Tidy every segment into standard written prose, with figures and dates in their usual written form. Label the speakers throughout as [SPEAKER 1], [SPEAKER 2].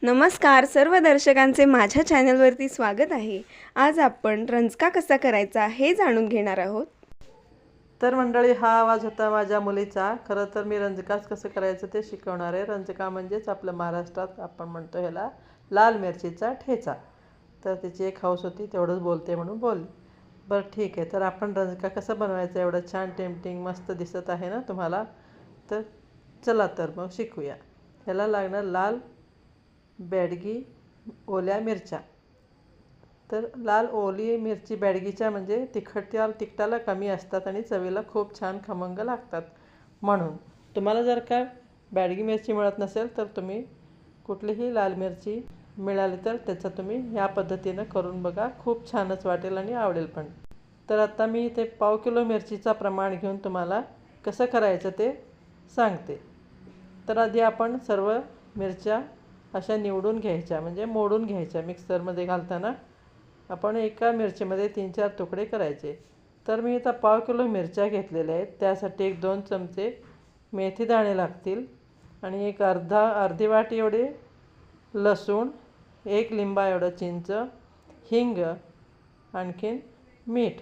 [SPEAKER 1] नमस्कार सर्व दर्शकांचे माझ्या चॅनलवरती स्वागत आहे। आज आपण रंजका कसा करायचा हे जाणून घेणार आहोत।
[SPEAKER 2] तर मंडळी, हा आवाज होता माझ्या मुलीचा। खरं तर मी रंजकाच कसं करायचं ते शिकवणार आहे। रंजका म्हणजेच आपलं महाराष्ट्रात आपण म्हणतो ह्याला लाल मिरचीचा ठेचा। तर तिची एक हौस होती, तेवढंच बोलते म्हणून बोलली। बरं ठीक आहे, तर आपण रंजका कसं बनवायचं एवढं छान टेम्पटिंग मस्त दिसत आहे ना तुम्हाला, तर चला तर मग शिकूया। ह्याला लागणार लाल बेडगी ओल्या मिरच्या। तर लाल ओली मिरची बेडगीच्या म्हणजे तिखटाला कमी असतात आणि चवीला खूप छान खमंग लागतात। म्हणून तुम्हाला जर का बेडगी मिरची मिळत नसेल तर तुम्ही कुठलीही लाल मिरची मिळाली तर त्याचा तुम्ही ह्या पद्धतीनं करून बघा, खूप छानच वाटेल आणि आवडेल पण। तर आता मी इथे पाव किलो मिरचीचा प्रमाण घेऊन तुम्हाला कसं करायचं ते सांगते। तर आधी आपण सर्व मिरच्या अशा निवडून घ्यायच्या, म्हणजे मोडून घ्यायच्या। मिक्सरमध्ये घालताना आपण एका मिरचीमध्ये 3-4 तुकडे करायचे। तर मी इथं पाव किलो मिरच्या घेतलेल्या आहेत, त्यासाठी 1-2 चमचे मेथी दाणे लागतील आणि अर्धी वाटी एवढे लसूण, 1 लिंबा एवढं चिंच, हिंग, आणखीन मीठ,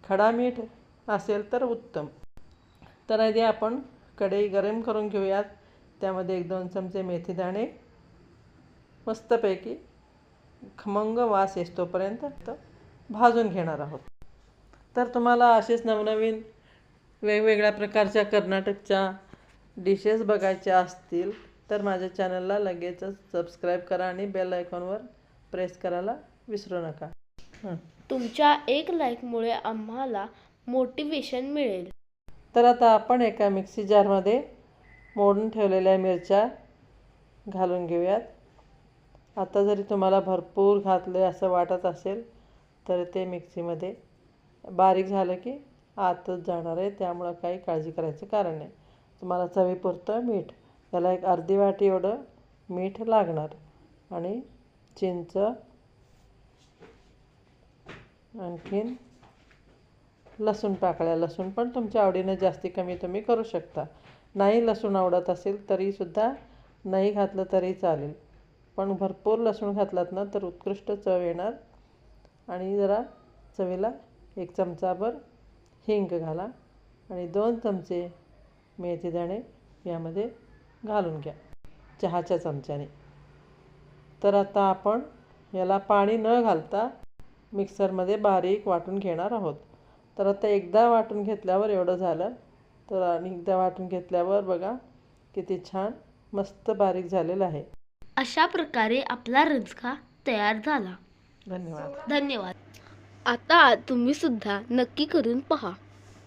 [SPEAKER 2] खडा मीठ असेल तर उत्तम। तर आधी आपण कढई गरम करून घेऊयात, त्यामध्ये 1-2 चमचे मेथी दाणे मस्तपैकी खमंग वास येतोपर्यंत भाजून घेणार आहोत। तर तुम्हाला असेच नवनवीन वेगवेगळ्या प्रकारच्या कर्नाटकच्या डिशेस बघायच्या असतील तर माझ्या चॅनलला लगेचच सबस्क्राईब करा आणि बेल आयकॉनवर प्रेस करायला विसरू नका।
[SPEAKER 3] तुमच्या एक लाईकमुळे आम्हाला मोटिवेशन मिळेल।
[SPEAKER 2] तर आता आपण एका मिक्सी जारमध्ये मोडून ठेवलेल्या मिरच्या घालून घेऊयात। आता जरी तुम्हाला भरपूर घातले असं वाटत असेल तर ते मिक्सीमध्ये बारीक झालं की आतच जाणार आहे, त्यामुळं काही काळजी करायचं कारण नाही। तुम्हाला चवीपुरतं मीठ, त्याला एक अर्धी वाटी एवढं मीठ लागणार आणि चिंच, आणखीन लसूण पाकळ्या। लसूण पण तुमच्या आवडीनं जास्ती कमी तुम्ही करू शकता। नाही लसूण आवडत असेल तरीसुद्धा नाही घातलं तरी चालेल, पण भरपूर लसूण घातलात ना तर उत्कृष्ट चव येणार। आणि जरा चवीला 1 चमचाभर हिंग घाला आणि 2 चमचे मेथी दाणे यामध्ये घालून घ्या चहाच्या चमच्याने। तर आता आपण याला पाणी न घालता मिक्सरमध्ये बारीक वाटून घेणार आहोत। तर आता एकदा वाटून घेतल्यावर एवढं झालं, तर आणि एकदा वाटून घेतल्यावर बघा किती छान मस्त बारीक झालेलं आहे।
[SPEAKER 3] अशा प्रकारे आपला रंजका तयार झाला।
[SPEAKER 2] धन्यवाद।
[SPEAKER 3] धन्यवाद। आता तुम्ही सुद्धा नक्की करून पहा।